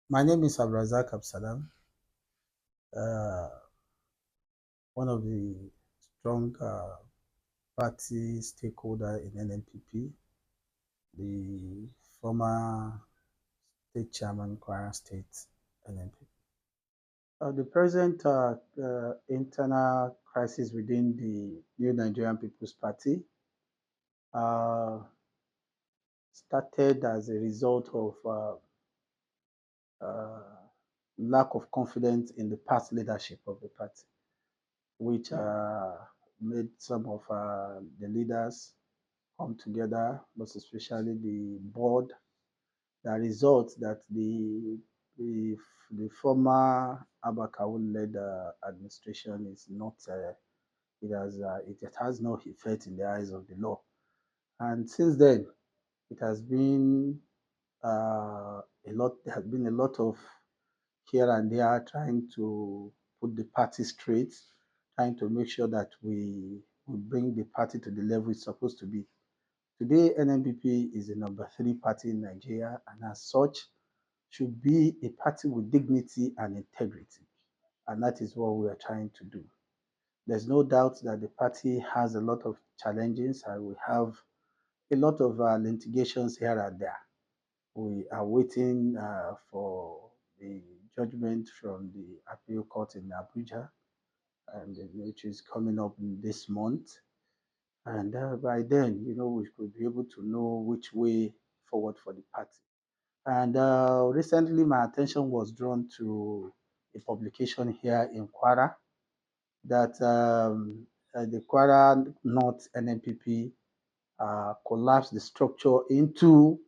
My name is Abdulrazaq Abdulsalam, uh, one of the strong party stakeholder in NNPP, the former state chairman, Kwara State NNPP. The present internal crisis within the New Nigerian People's Party uh, started as a result of uh, lack of confidence in the past leadership of the party, which made some of the leaders come together, most especially the board, that results that the, the former Abakawul-led administration is not, it has no effect in the eyes of the law. And since then, it has been there has been a lot of here and there trying to put the party straight, trying to make sure that we bring the party to the level it's supposed to be. Today, NNPP is the number three party in Nigeria, and as such, should be a party with dignity and integrity. And that is what we are trying to do. There's no doubt that the party has a lot of challenges, and we have a lot of litigations here and there. We are waiting for the judgment from the appeal court in Abuja, and which is coming up this month. And by then, we could be able to know which way forward for the party. And recently, my attention was drawn to a publication here in Kwara that the Kwara North NNPP collapsed the structure into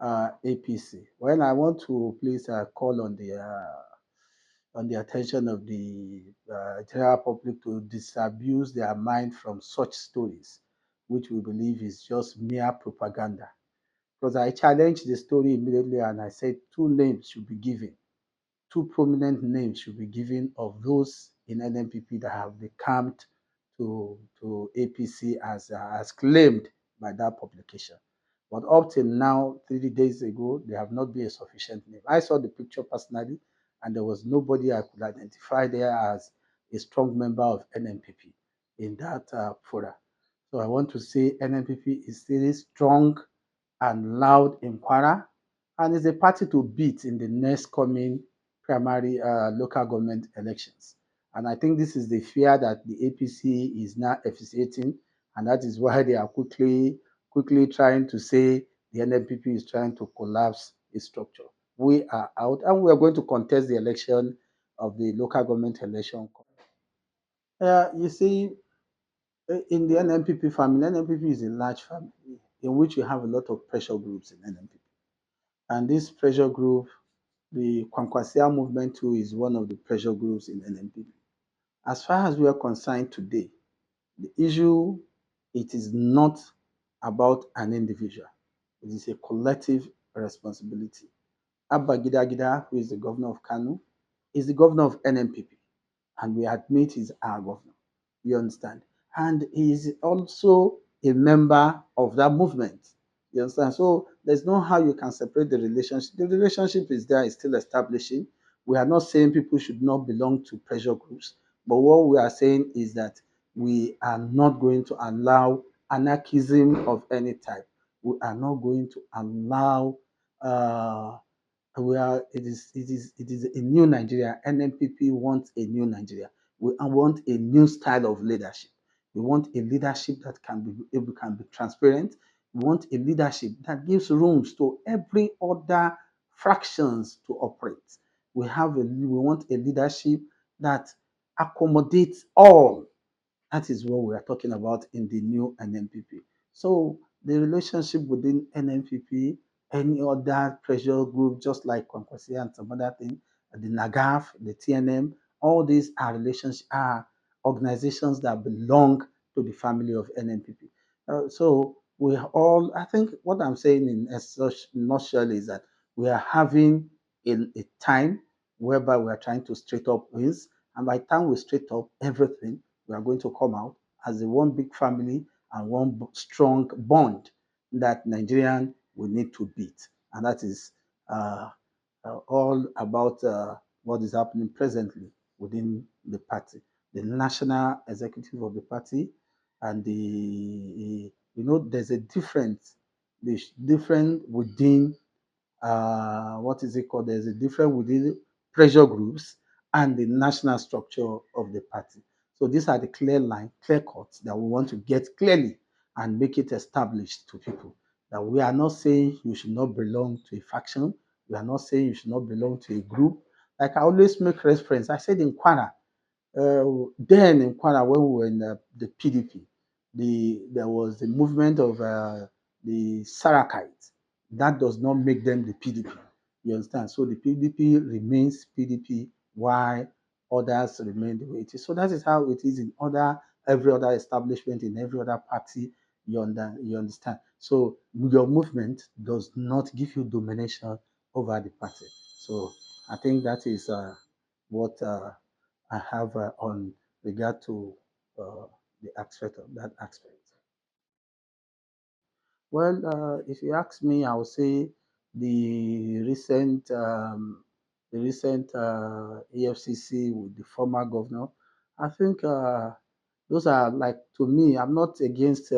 APC. Well, I want to please call on the attention of the general public to disabuse their mind from such stories, which we believe is just mere propaganda. Because I challenged the story immediately and I said two names should be given, two prominent names should be given of those in NNPP that have been camped to APC as claimed by that publication. But up till now, 3 days ago, there have not been a sufficient name. I saw the picture personally, and there was nobody I could identify there as a strong member of NNPP in that fora. So I want to say NNPP is still strong and loud in Kwara, and is a party to beat in the next coming primary local government elections. And I think this is the fear that the APC is now efficiating, and that is why they are quickly trying to say the NNPP is trying to collapse its structure. We are out, and we are going to contest the election of the local government election. You see, in the NNPP family, NNPP is a large family in which you have a lot of pressure groups in NNPP. And this pressure group, the Kwankwasia movement too, is one of the pressure groups in NNPP. As far as we are concerned today, the issue, it is not about an individual. It is a collective responsibility. Abba Gida Gida, who is the governor of Kano, is the governor of NNPP, and we admit he's our governor. You understand? And he is also a member of that movement. You understand? So there's no how you can separate the relationship. The relationship is there, is still establishing. We are not saying people should not belong to pressure groups, but what we are saying is that we are not going to allow anarchism of any type. We are not going to allow it is a new Nigeria. NNPP wants a new Nigeria. We want a new style of leadership. We want a leadership that can be transparent. We want a leadership that gives rooms to every other fractions to operate. We want a leadership that accommodates all. That is what we are talking about in the new NNPP. So the relationship within NNPP, any other pressure group, just like Kwankwasi and some other thing, the NAGAF, the TNM, all these are relations are organizations that belong to the family of NNPP. So we all, I think what I'm saying in a such nutshell is that we are having a time whereby we are trying to straight up wins, and by the time we straight up everything, we are going to come out as a one big family and one strong bond that Nigerian will need to beat. And that is all about what is happening presently within the party, the national executive of the party, and there's a difference. There's different within what is it called? There's a difference within pressure groups and the national structure of the party. So these are the clear line, clear cuts that we want to get clearly and make it established to people that we are not saying you should not belong to a faction. We are not saying you should not belong to a group. Like I always make reference, I said in Kwara, then in Kwara, when we were in the PDP, there was the movement of the Sarakites. That does not make them the PDP. You understand? So the PDP remains PDP while others remain the way it is. So that is how it is in every other establishment, in every other party. You understand? So your movement does not give you domination over the party. So I think that is what I have on regard to the aspect of that aspect. Well, if you ask me, I would say the recent EFCC with the former governor. I think those are like, to me. I'm not against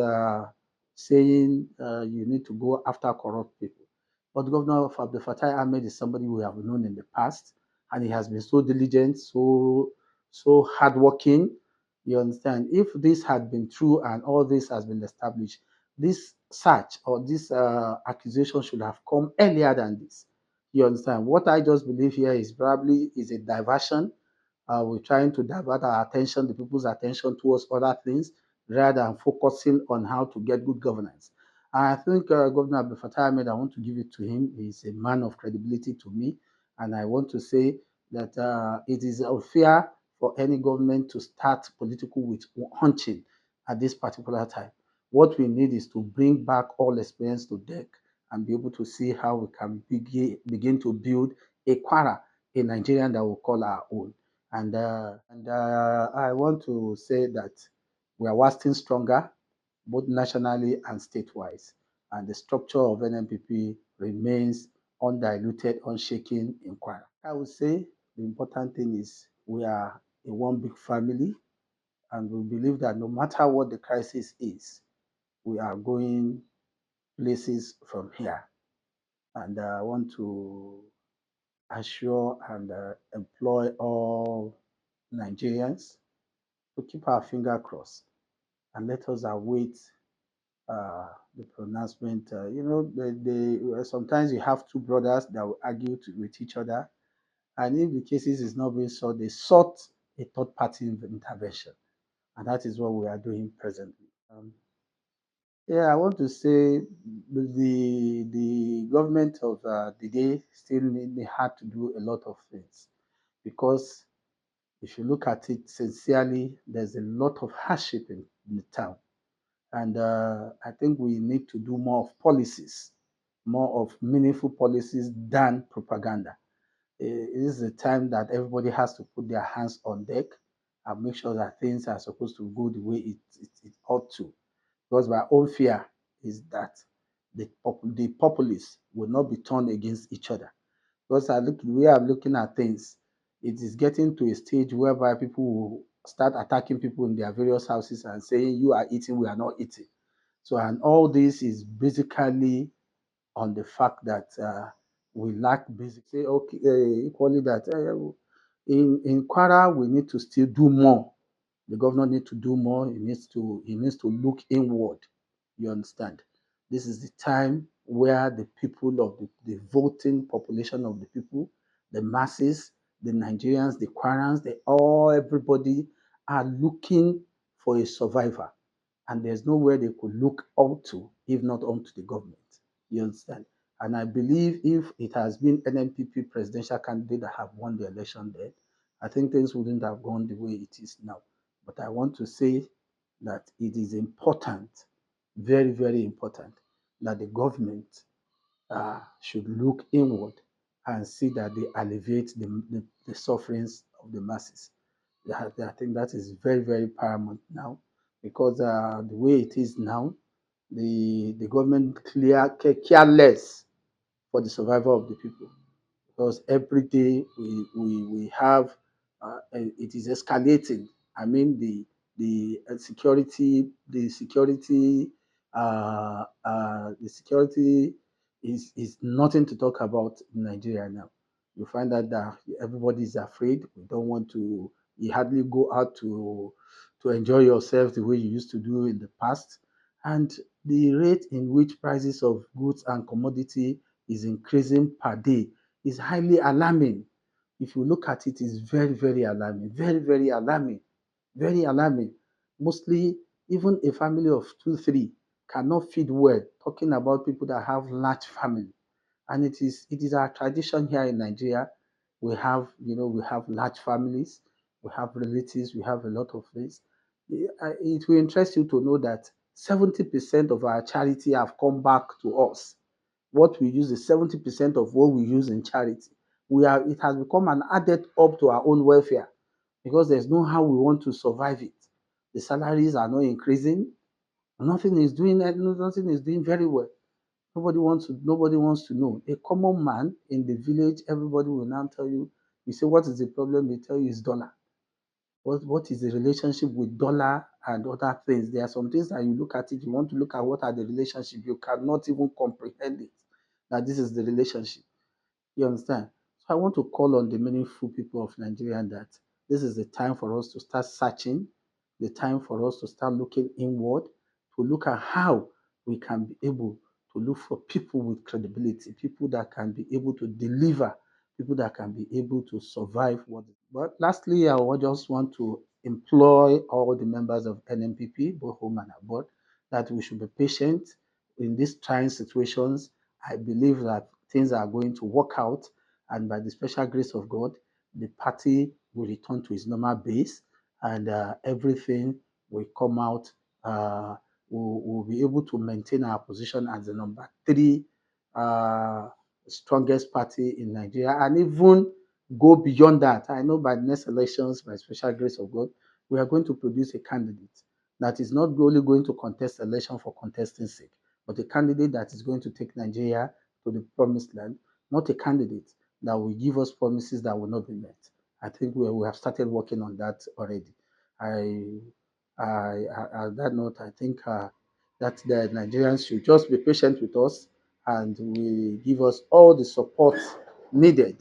saying you need to go after corrupt people, but Governor of Abdel Fattah Ahmed is somebody we have known in the past, and he has been so diligent, so hardworking. You understand? If this had been true and all this has been established, this search or this accusation should have come earlier than this. You understand? What I just believe here is probably is a diversion. We're trying to divert our attention, the people's attention towards other things rather than focusing on how to get good governance. I think Governor Abdul Fattah Ahmed, I want to give it to him. He's a man of credibility to me. And I want to say that it is unfair for any government to start political with hunching at this particular time. What we need is to bring back all experience to deck and be able to see how we can begin to build a Kwara, a Nigerian that we call our own. And I want to say that we are waxing stronger, both nationally and statewide. And the structure of NNPP remains undiluted, unshaken in Kwara. I would say the important thing is we are a one big family, and we believe that no matter what the crisis is, we are going places from here. And I want to assure and employ all Nigerians to keep our finger crossed and let us await the pronouncement. Sometimes you have two brothers that will argue with each other, and if the cases is not being solved, they sought a third party intervention, and that is what we are doing presently. Yeah, I want to say the government of the day still had to do a lot of things because if you look at it sincerely, there's a lot of hardship in the town. And I think we need to do more of policies, more of meaningful policies than propaganda. It is a time that everybody has to put their hands on deck and make sure that things are supposed to go the way it ought to. Because my own fear is that the populists will not be turned against each other. Because the way I'm looking at things, it is getting to a stage whereby people will start attacking people in their various houses and saying, you are eating, we are not eating. So, and all this is basically on the fact that we lack basic, say, okay, equally that in Kwara, we need to still do more. The governor needs to do more. He needs to look inward. You understand? This is the time where the people of the voting population of the people, the masses, the Nigerians, the Kwarans, everybody are looking for a survivor. And there's nowhere they could look up to if not onto the government. You understand? And I believe if it has been NNPP presidential candidate that have won the election there, I think things wouldn't have gone the way it is now. But I want to say that it is important, very, very important, that the government should look inward and see that they alleviate the sufferings of the masses. I think that is very, very paramount now because the way it is now, the government care less for the survival of the people. because every day we have it is escalating. I mean the security is nothing to talk about in Nigeria now. You find out that everybody is afraid. We don't want to. You hardly go out to enjoy yourself the way you used to do in the past, and the rate in which prices of goods and commodity is increasing per day is highly alarming. If you look at it, it's very, very alarming, very, very alarming, very alarming. Mostly, even a family of two, three cannot feed well. Talking about people that have large family, and it is our tradition here in Nigeria. We have large families, we have relatives, we have a lot of things. It will interest you to know that 70% of our charity have come back to us. What we use is 70% of what we use in charity. It has become an added up to our own welfare because there's no how we want to survive it. The salaries are not increasing. Nothing is doing very well. Nobody wants to know. A common man in the village, everybody will now tell you, you say, what is the problem? They tell you it's dollar. What is the relationship with dollar and other things? There are some things that you look at it, you want to look at what are the relationship, you cannot even comprehend it, that this is the relationship. You understand? So I want to call on the meaningful people of Nigeria that this is the time for us to start searching, the time for us to start looking inward, to look at how we can be able to look for people with credibility, people that can be able to deliver, people that can be able to survive what. But lastly, I would just want to employ all the members of NNPP, both home and abroad, that we should be patient in these trying situations. I believe that things are going to work out, and by the special grace of God, the party will return to its normal base, and everything will come out. We'll be able to maintain our position as the number three uh, strongest party in Nigeria, and even go beyond that. I know by the next elections, by special grace of God, we are going to produce a candidate that is not only going to contest election for contesting sake, but a candidate that is going to take Nigeria to the promised land, not a candidate that will give us promises that will not be met. I think we have started working on that already. I, on that note, I think that the Nigerians should just be patient with us and we give us all the support needed